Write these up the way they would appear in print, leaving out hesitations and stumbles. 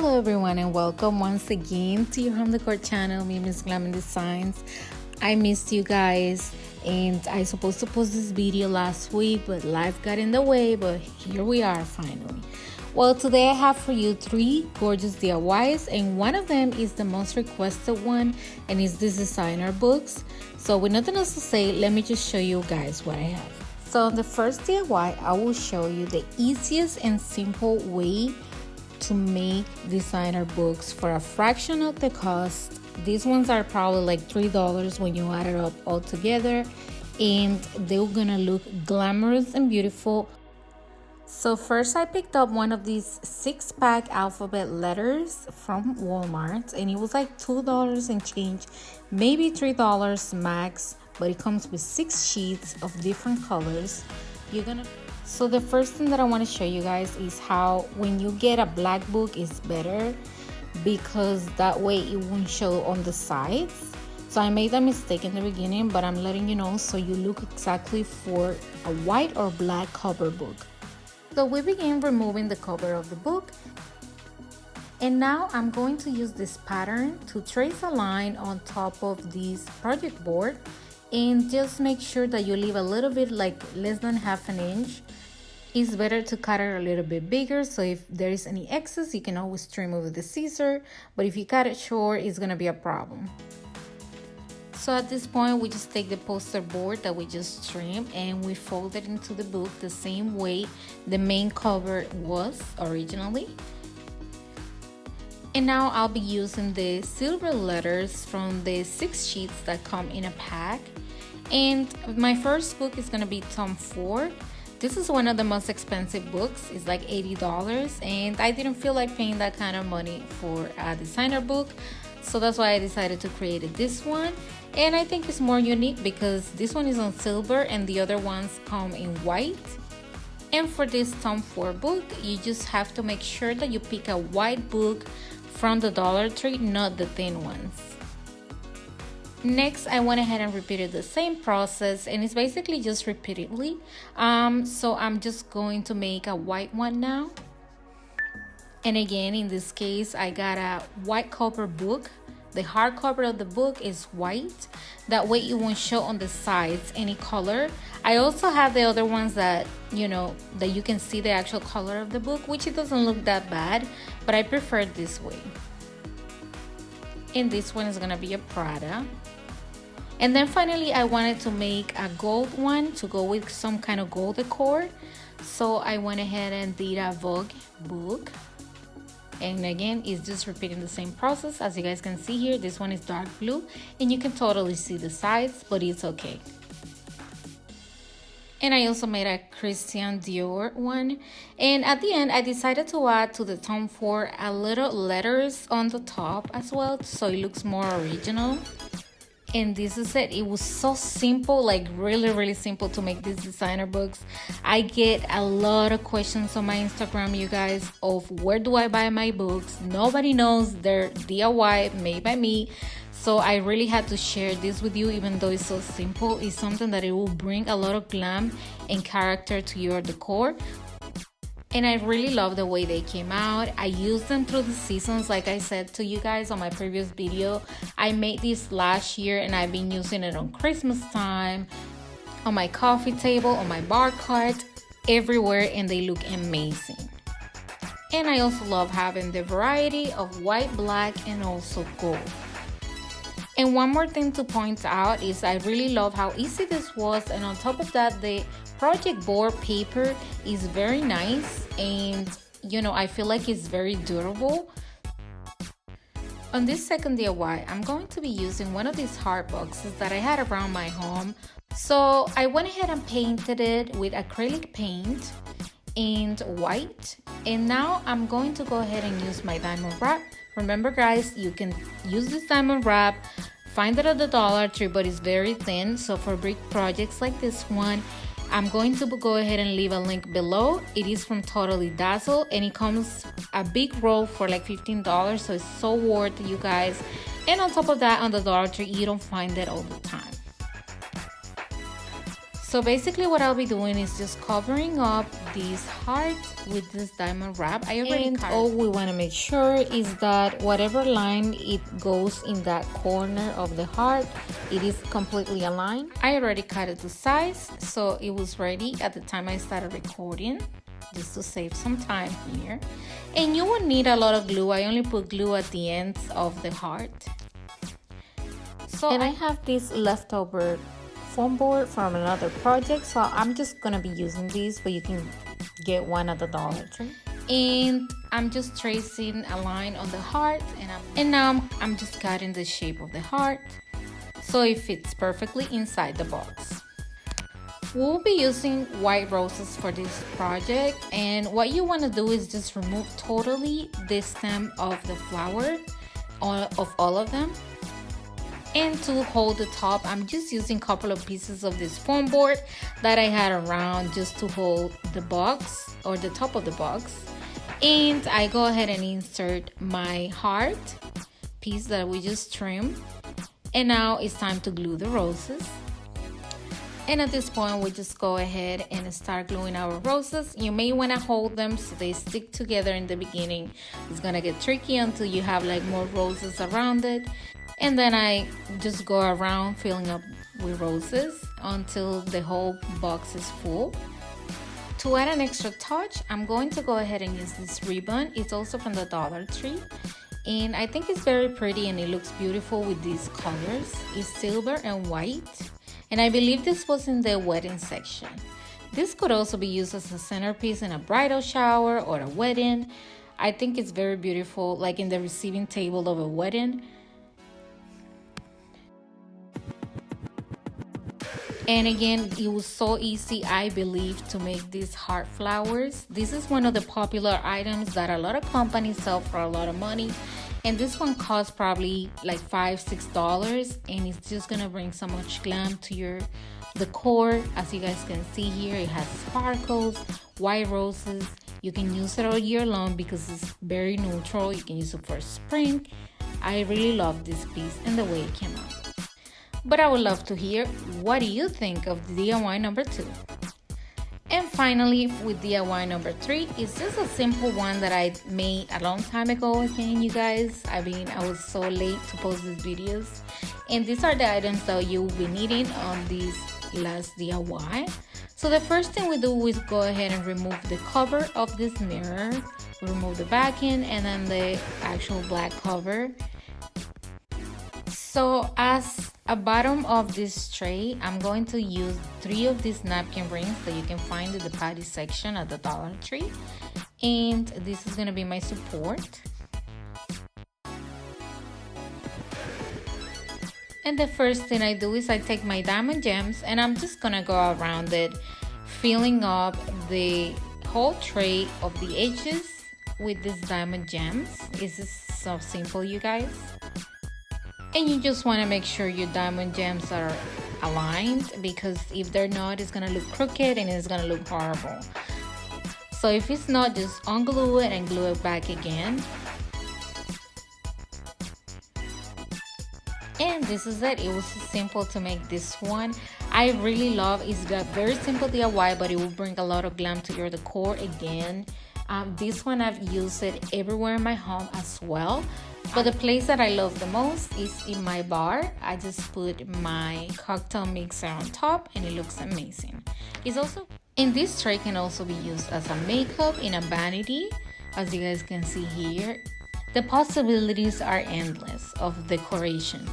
Hello everyone and welcome once again to your home decor channel. Me, Miss Glam Designs. I missed you guys and I supposed to post this video last week, but life got in the way, but here we are finally. Well, today I have for you 3 gorgeous DIYs, and one of them is the most requested one, and it's this designer books. So with nothing else to say, let me just show you guys what I have. So the first DIY, I will show you the easiest and simple way to make designer books for a fraction of the cost. These ones are probably like $3 when you add it up all together, and they're gonna look glamorous and beautiful. So first I picked up one of these 6-pack alphabet letters from Walmart, and it was like $2 and change, maybe $3 max, but it comes with 6 sheets of different colors. So the first thing that I want to show you guys is how when you get a black book is better, because that way it won't show on the sides. So I made that mistake in the beginning, but I'm letting you know so you look exactly for a white or black cover book. So we begin removing the cover of the book, and now I'm going to use this pattern to trace a line on top of this project board, and just make sure that you leave a little bit, like less than ½ an inch. It's better to cut it a little bit bigger, so if there is any excess you can always trim with the scissor, but if you cut it short it's gonna be a problem. So at this point we just take the poster board that we just trimmed and we fold it into the book the same way the main cover was originally. And now I'll be using the silver letters from the 6 sheets that come in a pack. And my first book is gonna be Tom Ford. This is one of the most expensive books. It's like $80, and I didn't feel like paying that kind of money for a designer book, so that's why I decided to create this one. And I think it's more unique because this one is on silver and the other ones come in white. And for this Tom Ford book, you just have to make sure that you pick a white book from the Dollar Tree, not the thin ones. Next, I went ahead and repeated the same process, and it's basically just repeatedly. So I'm just going to make a white one now. And again, in this case, I got a white cover book. The hardcover of the book is white. That way it won't show on the sides any color. I also have the other ones that, that you can see the actual color of the book, which it doesn't look that bad, but I prefer it this way. And this one is gonna be a Prada. And then finally I wanted to make a gold one to go with some kind of gold decor. So I went ahead and did a Vogue book. And again, it's just repeating the same process. As you guys can see here, this one is dark blue and you can totally see the sides, but it's okay. And I also made a Christian Dior one. And at the end, I decided to add to the Tom Ford a little letters on the top as well, so it looks more original. And this is it. It was so simple, like really simple to make these designer books. I get a lot of questions on my Instagram, you guys, of where do I buy my books. Nobody knows they're DIY, made by me. So I really had to share this with you, even though it's so simple. It's something that it will bring a lot of glam and character to your decor. And I really love the way they came out. I used them through the seasons, like I said to you guys on my previous video. I made this last year and I've been using it on Christmas time, on my coffee table, on my bar cart, everywhere, and they look amazing. And I also love having the variety of white, black, and also gold. And one more thing to point out is I really love how easy this was, and on top of that, the project board paper is very nice, and I feel like it's very durable. On this second DIY, I'm going to be using one of these hard boxes that I had around my home. So I went ahead and painted it with acrylic paint and white, and now I'm going to go ahead and use my diamond wrap. Remember guys, you can use this diamond wrap, find it at the Dollar Tree, but it's very thin. So for big projects like this one, I'm going to go ahead and leave a link below. It is from Totally Dazzle, and it comes a big roll for like $15, so it's so worth it, you guys. And on top of that, on the Dollar Tree, you don't find it all the time. So basically what I'll be doing is just covering up these hearts with this diamond wrap. I already cut. All we want to make sure is that whatever line it goes in that corner of the heart, it is completely aligned. I already cut it to size, so it was ready at the time I started recording, just to save some time here. And you won't need a lot of glue. I only put glue at the ends of the heart. So and I have this leftover foam board from another project, so I'm just gonna be using these, but you can get one at the Dollar Tree. And I'm just tracing a line on the heart, and now I'm just cutting the shape of the heart so it fits perfectly inside the box. We'll be using white roses for this project, and what you want to do is just remove totally the stem of the flower, of all of them. And to hold the top, I'm just using a couple of pieces of this foam board that I had around just to hold the box or the top of the box. And I go ahead and insert my heart piece that we just trimmed. And now it's time to glue the roses. And at this point, we just go ahead and start gluing our roses. You may want to hold them so they stick together in the beginning. It's gonna get tricky until you have like more roses around it. And then I just go around filling up with roses until the whole box is full. To add an extra touch, I'm going to go ahead and use this ribbon. It's also from the Dollar Tree. And I think it's very pretty and it looks beautiful with these colors. It's silver and white. And I believe this was in the wedding section. This could also be used as a centerpiece in a bridal shower or a wedding. I think it's very beautiful, like in the receiving table of a wedding. And again, it was so easy, I believe, to make these heart flowers. This is one of the popular items that a lot of companies sell for a lot of money. And this one costs probably like $5-6, and it's just gonna bring so much glam to your decor. As you guys can see here, it has sparkles, white roses. You can use it all year long because it's very neutral. You can use it for spring. I really love this piece and the way it came out. But I would love to hear, what do you think of DIY number 2? And finally, with DIY number 3, it's just a simple one that I made a long time ago. Again, you guys, I was so late to post these videos. And these are the items that you'll be needing on this last DIY. So the first thing we do is go ahead and remove the cover of this mirror. We remove the backing and then the actual black cover. So as a bottom of this tray, I'm going to use 3 of these napkin rings that you can find in the patty section at the Dollar Tree. And this is going to be my support. And the first thing I do is I take my diamond gems and I'm just going to go around it, filling up the whole tray of the edges with these diamond gems. This is so simple, you guys. And you just want to make sure your diamond gems are aligned, because if they're not, it's going to look crooked and it's going to look horrible. So if it's not, just unglue it and glue it back again. And this is it. It was simple to make this one. I really love it's got very simple DIY, but it will bring a lot of glam to your decor again. This one I've used it everywhere in my home as well. But the place that I love the most is in my bar. I just put my cocktail mixer on top and it looks amazing. It's also, and this tray can also be used as a makeup in a vanity, as you guys can see here. The possibilities are endless of decoration.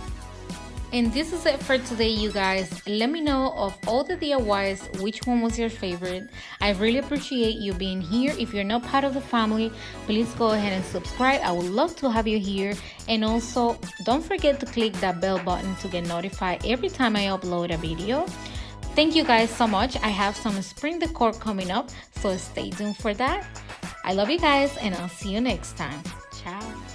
And this is it for today, you guys. Let me know of all the DIYs, which one was your favorite. I really appreciate you being here. If you're not part of the family, please go ahead and subscribe. I would love to have you here. And also, don't forget to click that bell button to get notified every time I upload a video. Thank you guys so much. I have some spring decor coming up, so stay tuned for that. I love you guys, and I'll see you next time.